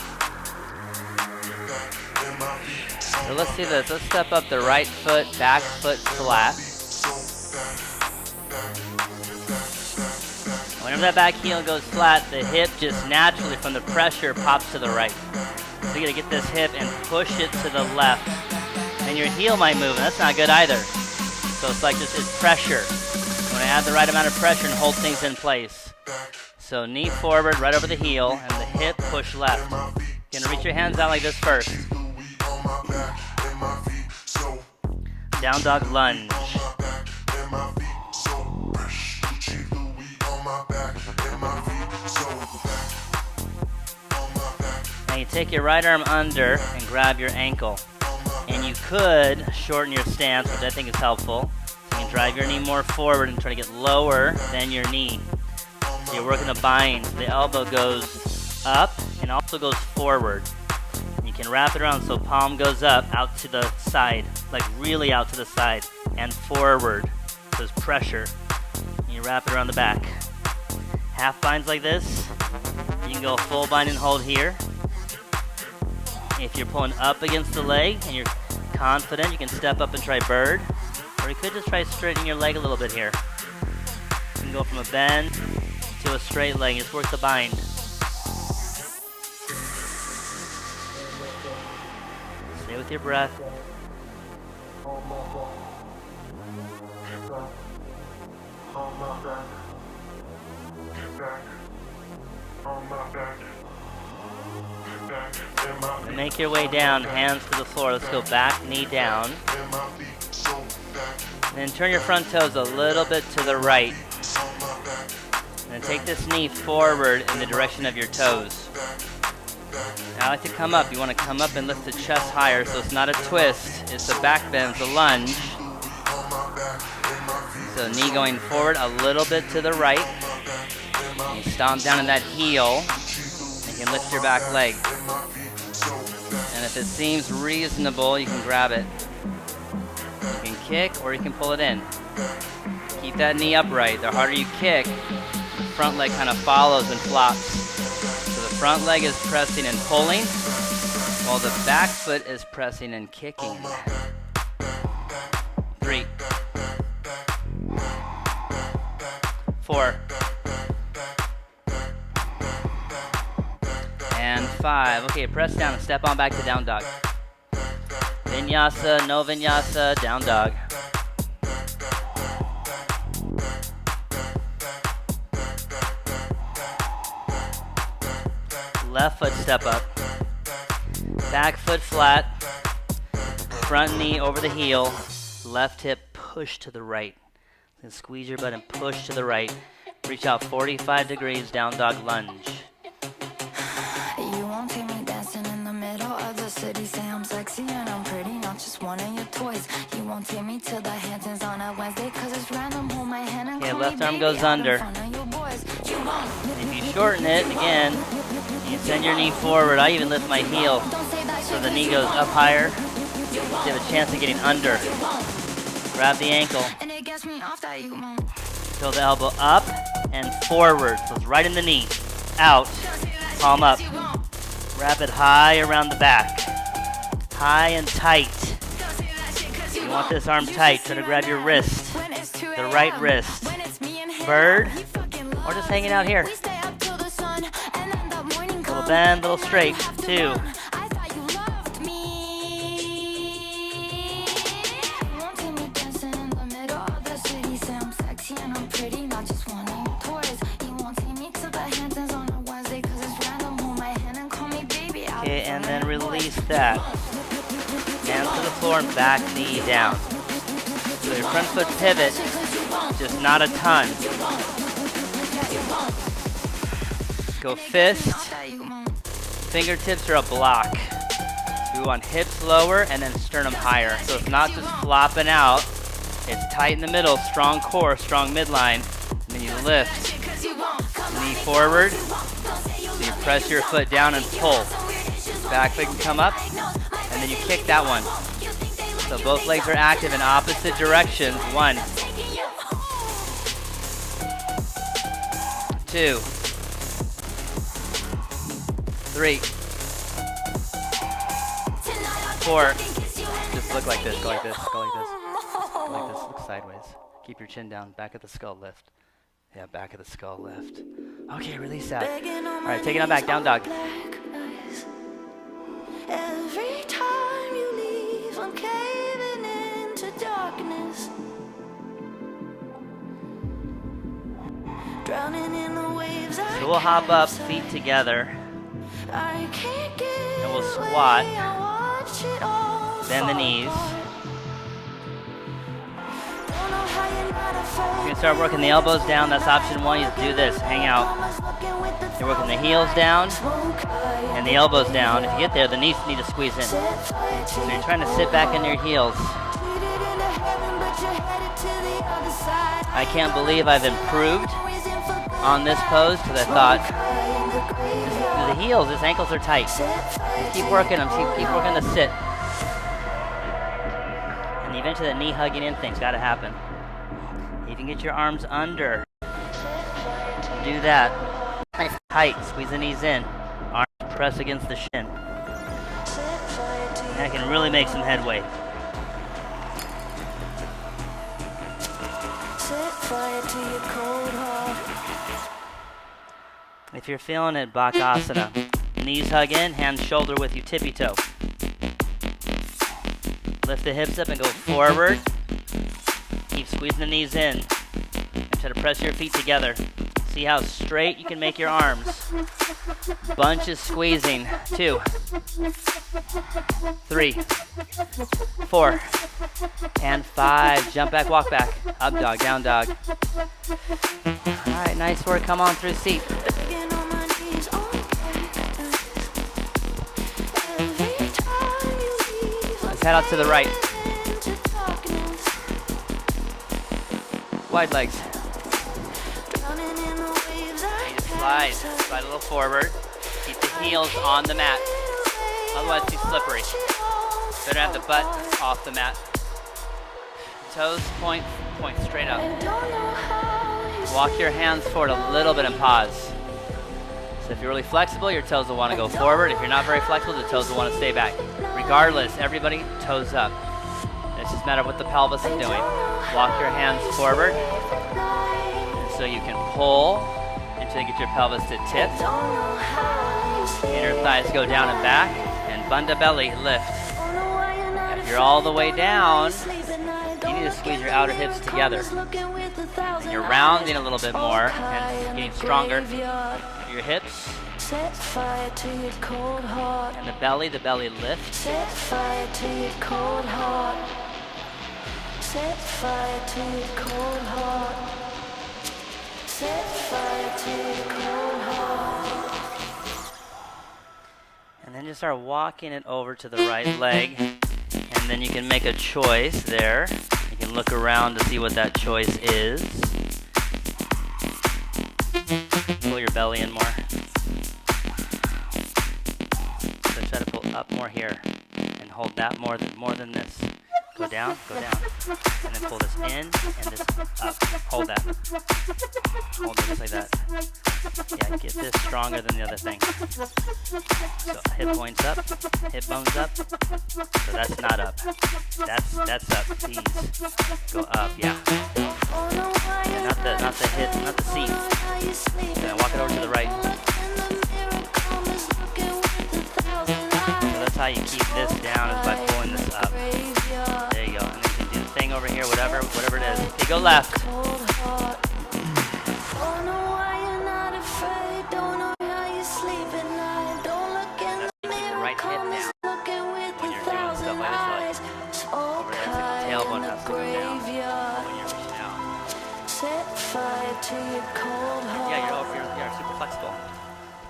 A: Back. In my feet.
C: So let's do this. Let's step up the right foot, back foot flat. Whenever that back heel goes flat, the hip just naturally from the pressure pops to the right. So you gotta get this hip and push it to the left. And your heel might move, and that's not good either. So it's like just it's pressure. You wanna add the right amount of pressure and hold things in place. So knee forward, right over the heel, and the hip push left. You're gonna reach your hands out like this first. Down dog lunge. Now you take your right arm under and grab your ankle. And you could shorten your stance, which I think is helpful. So you can drive your knee more forward and try to get lower than your knee. So you're working a bind. The elbow goes up and also goes forward. And you can wrap it around so palm goes up, out to the side, like really out to the side, and forward. So there's pressure. And you wrap it around the back. Half binds like this. You can go full bind and hold here. If you're pulling up against the leg and you're confident, you can step up and try bird. Or you could just try straightening your leg a little bit here. You can go from a bend to a straight leg. Just work the bind. Stay with your breath. And make your way down, hands to the floor. Let's go back, knee down. And then turn your front toes a little bit to the right. And then take this knee forward in the direction of your toes. Now I like to come up. You want to come up and lift the chest higher, so it's not a twist. It's a back bend, it's a lunge. So knee going forward a little bit to the right. And you stomp down in that heel. And you can lift your back leg. And if it seems reasonable, you can grab it. You can kick or you can pull it in. Keep that knee upright. The harder you kick, the front leg kind of follows and flops. So the front leg is pressing and pulling, while the back foot is pressing and kicking. 3, 4, and 5. Okay, press down and step on back to down dog. Vinyasa, no vinyasa, down dog. Left foot step up. Back foot flat. Front knee over the heel. Left hip push to the right. Then squeeze your butt and push to the right. Reach out 45 degrees, down dog lunge.
D: You won't see me dancing in the middle of the city. Say I'm sexy and I'm pretty, not just one of your toys. You won't take me to the Hamptons on a Wednesday, cause it's random. Hold my hand and
C: Okay,
D: call
C: left
D: me
C: arm
D: baby
C: goes
D: out in
C: under.
D: front of your boys. You won't.
C: If you shorten it, again, you send your knee forward. I even lift my heel so the knee goes up higher. You have a chance of getting under. Grab the ankle.
D: And it gets me off that you won't.
C: Feel the elbow up and forward. So it's right in the knee. Out. Palm up. Wrap it high around the back. High and tight. You want this arm tight. Try to grab your wrist. The right wrist. Bird. Or just hanging out here. Little bend, little straight. 2. Okay, and then release that. Hands to the floor and back knee down. So your front foot pivot. just not a ton. Go fist. Fingertips are a block. We want hips lower and then sternum higher. So it's not just flopping out. It's tight in the middle, strong core, strong midline. And then you lift. Knee forward. So you press your foot down and pull. Back foot can come up. And then you kick that one. So both legs are active in opposite directions. 1, 2, 3, 4. Just look like this, go like this, go like this. Go like this, look sideways. Keep your chin down, back of the skull lift. Yeah, back of the skull lift. Okay, release that. All right, take it on back, down dog.
D: Every time you leave, I'm caving into darkness. Drowning in the waves.
C: So we'll hop up, feet together.
D: I can't get
C: And we'll squat.
D: away, I watch it all
C: Bend the
D: fall
C: knees.
D: apart. Don't know how you're not afraid.
C: You're gonna start working the elbows down. That's option 1. You just do this, hang out. You're working the heels down and the elbows down. If you get there, the knees need to squeeze in. So you're trying to sit back in your heels. I can't believe I've improved on this pose because I thought the heels, his ankles are tight. Just keep working them, keep working the sit. And eventually the knee hugging in thing's gotta happen. You can get your arms under. Do that. Tight, squeeze the knees in. Arms press against the shin. And I can really make some headway. If you're feeling it, Bakasana. Knees hug in, hands shoulder width, you tippy toe. Lift the hips up and go forward. Keep squeezing the knees in. And try to press your feet together. See how straight you can make your arms. Bunch is squeezing. 2, 3, 4, and 5. Jump back, walk back. Up dog, down dog. All right, nice work. Come on through seat. Let's head out to the right. Wide legs. Slide a little forward. Keep the heels on the mat. Otherwise, too slippery. Better have the butt off the mat. Toes point straight up. Walk your hands forward a little bit and pause. So if you're really flexible, your toes will want to go forward. If you're not very flexible, the toes will want to stay back. Regardless, everybody toes up. It's just a matter of what the pelvis is doing. Walk your hands forward. And so you can pull until you get your pelvis to tip. Inner thighs go down and back. And bunda belly, lift. If you're all the way down, you need to squeeze your outer hips together. And you're rounding a little bit more and getting stronger. Your hips. And the belly lifts.
D: Set fire to your cold heart. Set fire to your cold heart. Set fire to your cold heart.
C: And then just start walking it over to the right leg. And then you can make a choice there. You can look around to see what that choice is. Pull your belly in more. So try to pull up more here. And hold that more than this. Go down, and then pull this in and this up. Hold that. Hold it just like that. Yeah, get this stronger than the other thing. So hip points up, hip bones up. So that's not up. That's up. Please go up. Yeah. Yeah, not the hip, not the seat. Then walk it over to the right. So that's how you keep this down, is by pulling this up. There you go. And then you can do the thing over here, whatever it is. Okay, go left. Right hip down. When you're doing stuff like this, over there, tailbone has to go down when you're reaching out. Yeah, you're super flexible.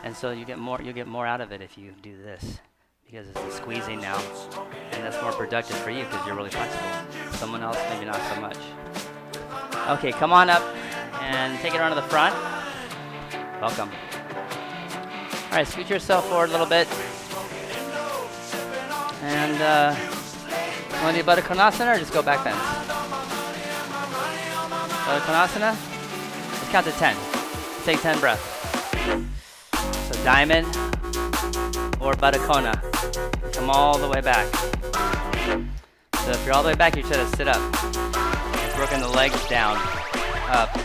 C: And so you get more out of it if you do this, because it's squeezing now, and that's more productive for you because you're really flexible. Someone else maybe not so much. Okay, come on up and take it onto the front. Welcome. All right, scoot yourself forward a little bit. And you want to do Baddha Konasana or just go back bend? Baddha Konasana? Let's count to 10. Take 10 breaths. So diamond or Baddha Kona. Come all the way back. So if you're all the way back, you try to sit up. It's working the legs down, up.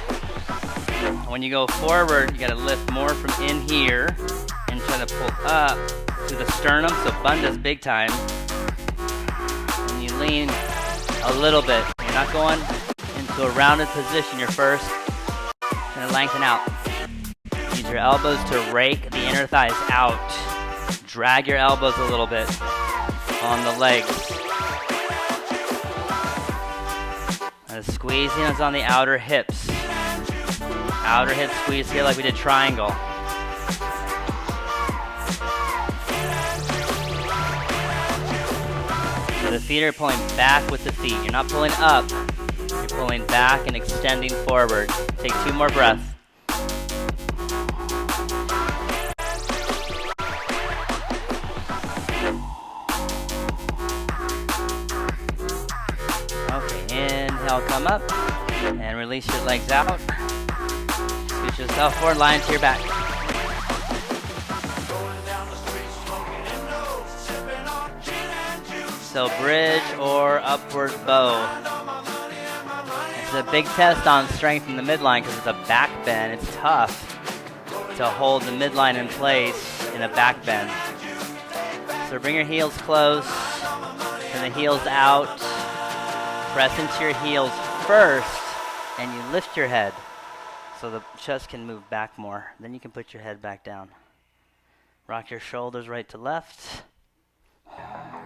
C: When you go forward, you got to lift more from in here and try to pull up to the sternum, so bandha's big time. And you lean a little bit. You're not going into a rounded position. You're first trying to lengthen out. Use your elbows to rake the inner thighs out. Drag your elbows a little bit on the legs. And the squeezing is on the outer hips. Outer hip squeeze here like we did triangle. So the feet are pulling back with the feet. You're not pulling up. You're pulling back and extending forward. Take 2 more breaths. Okay, inhale, come up. And release your legs out. Scoot yourself forward, lie into your back. So bridge or upward bow. It's a big test on strength in the midline because it's a back bend. It's tough to hold the midline in place in a back bend. So bring your heels close, turn the heels out, press into your heels first, and you lift your head so the chest can move back more. Then you can put your head back down. Rock your shoulders right to left.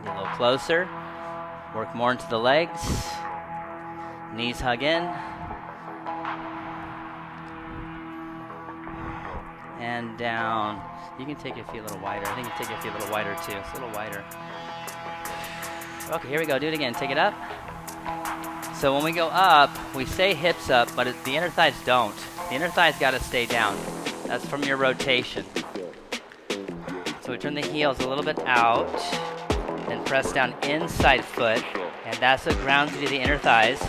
C: Get a little closer. Work more into the legs. Knees hug in. And down. You can take your feet a little wider. I think you can take your feet a little wider too. It's a little wider. Okay, here we go. Do it again. Take it up. So when we go up, we say hips up, but the inner thighs don't. The inner thighs got to stay down. That's from your rotation. So we turn the heels a little bit out and press down inside foot, and that's what grounds you to the inner thighs.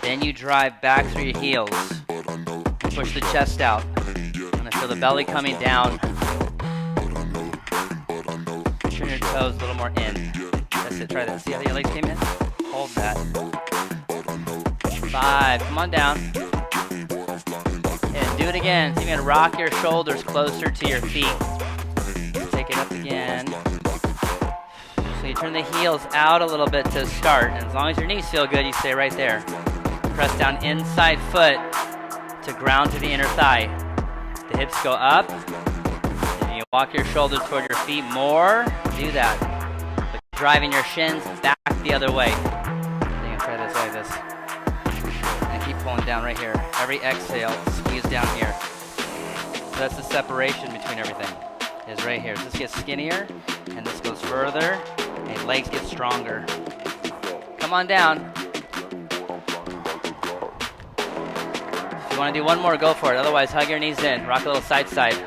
C: Then you drive back through your heels. Push the chest out. And I feel the belly coming down. Turn your toes a little more in. That's it. Try that. See how your legs came in? Hold that. 5. Come on down. And do it again. So you're going to rock your shoulders closer to your feet. Take it up again. So you turn the heels out a little bit to start. And as long as your knees feel good, you stay right there. Press down inside foot to ground to the inner thigh. The hips go up. And you walk your shoulders toward your feet more. Do that. But driving your shins back the other way. So you can try this like this. And keep pulling down right here. Every exhale, squeeze down here. So that's the separation between everything. Is right here. This gets skinnier, and this goes further, and legs get stronger. Come on down. If you want to do one more, go for it. Otherwise, hug your knees in. Rock a little side to side.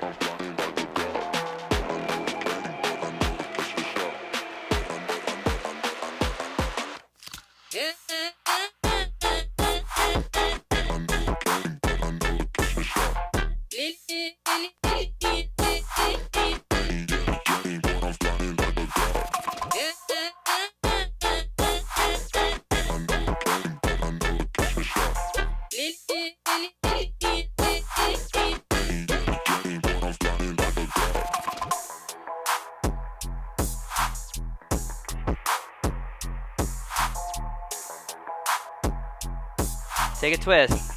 C: Take a twist.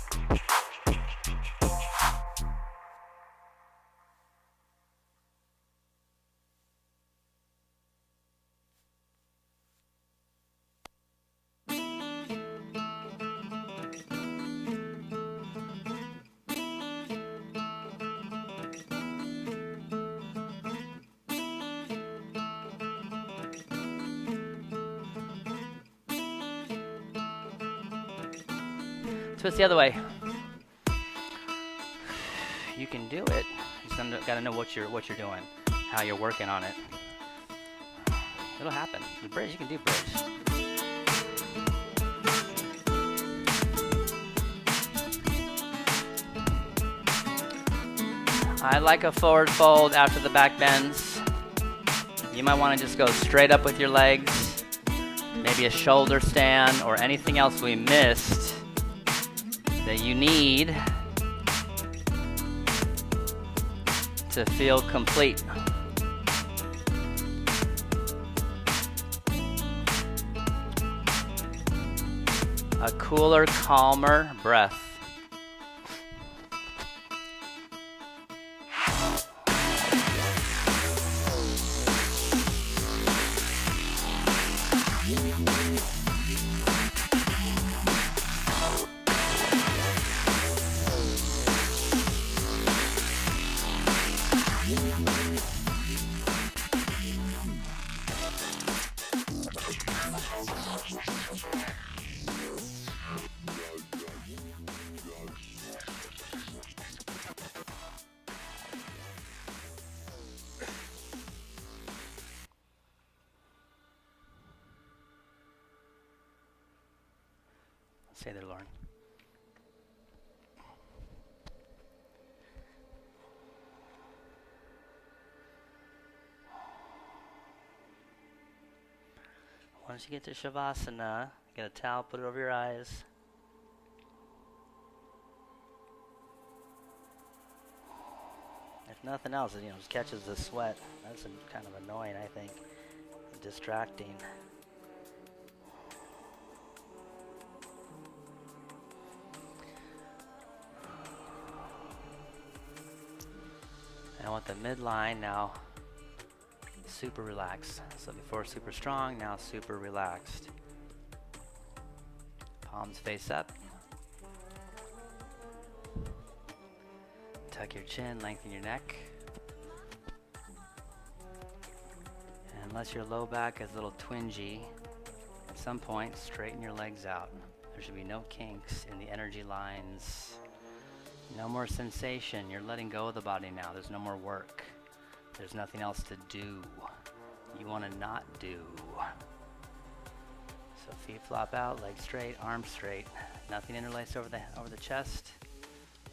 C: Twist the other way. You can do it. You just gotta know what you're doing, how you're working on it. It'll happen. The bridge, you can do bridge. I like a forward fold after the back bends. You might want to just go straight up with your legs. Maybe a shoulder stand or anything else we missed that you need to feel complete. A cooler, calmer breath. Say there, Lauren. Once you get to Shavasana, get a towel, put it over your eyes. If nothing else, it just catches the sweat. That's kind of annoying, I think. Distracting. I want the midline now super relaxed. So before super strong, now super relaxed. Palms face up. Tuck your chin, lengthen your neck. And unless your low back is a little twingy, at some point straighten your legs out. There should be no kinks in the energy lines. No more sensation. You're letting go of the body now. There's no more work. There's nothing else to do. You want to not do. So feet flop out, legs straight, arms straight. Nothing interlaced over the chest.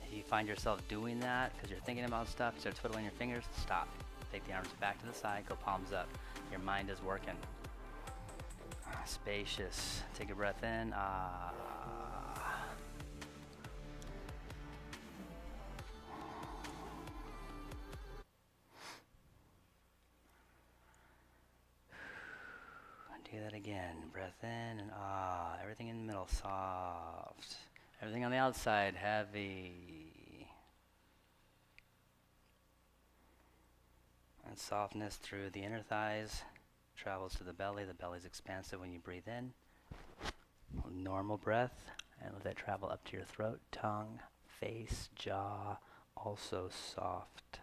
C: If you find yourself doing that because you're thinking about stuff, you start twiddling your fingers, stop. Take the arms back to the side, go palms up. Your mind is working. Spacious. Take a breath in. Do that again. Breath in and everything in the middle, soft. Everything on the outside, heavy. And softness through the inner thighs travels to the belly. The belly's expansive when you breathe in. Normal breath, and let that travel up to your throat, tongue, face, jaw, also soft.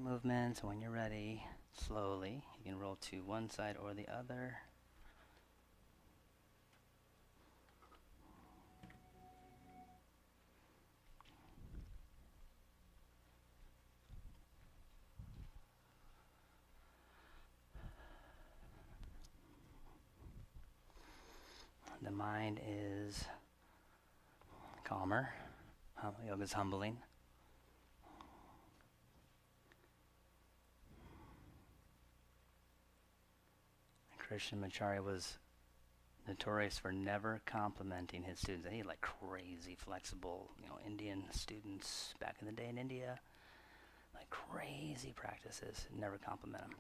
C: movement. So when you're ready, slowly, you can roll to one side or the other. The mind is calmer. Yoga's humbling. Krishnamacharya was notorious for never complimenting his students. He had like crazy flexible, Indian students back in the day in India. Like crazy practices. Never compliment them.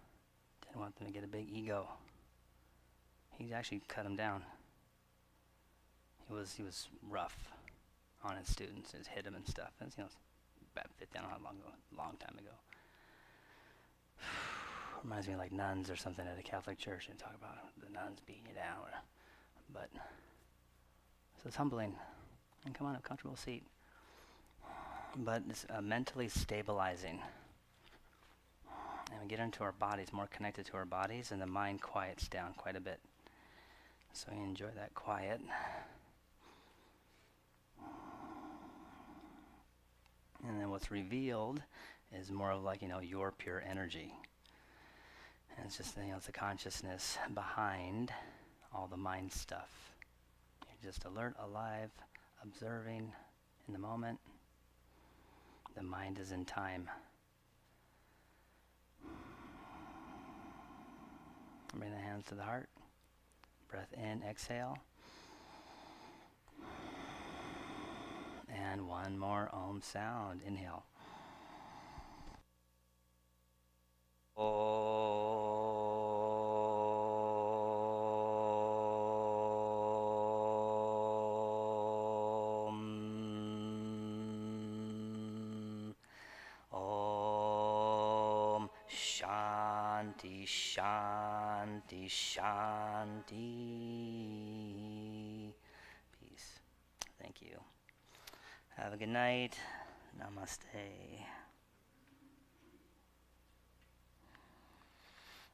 C: Didn't want them to get a big ego. He actually cut them down. He was rough on his students. Just hit them and stuff. And about fit down how long ago? Long time ago. Reminds me of like nuns or something at a Catholic church and talk about the nuns beating you down. But so it's humbling. And come on, a comfortable seat. But it's mentally stabilizing. And we get into our bodies, more connected to our bodies, and the mind quiets down quite a bit. So you enjoy that quiet. And then what's revealed is more of like, your pure energy. And it's just, it's the consciousness behind all the mind stuff. You're just alert, alive, observing in the moment. The mind is in time. Bring the hands to the heart. Breath in, exhale. And one more Om sound. Inhale. Om Shanti Shanti Shanti. Peace. Thank you. Have a good night. Namaste.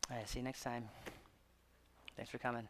C: All right, see you next time. Thanks for coming.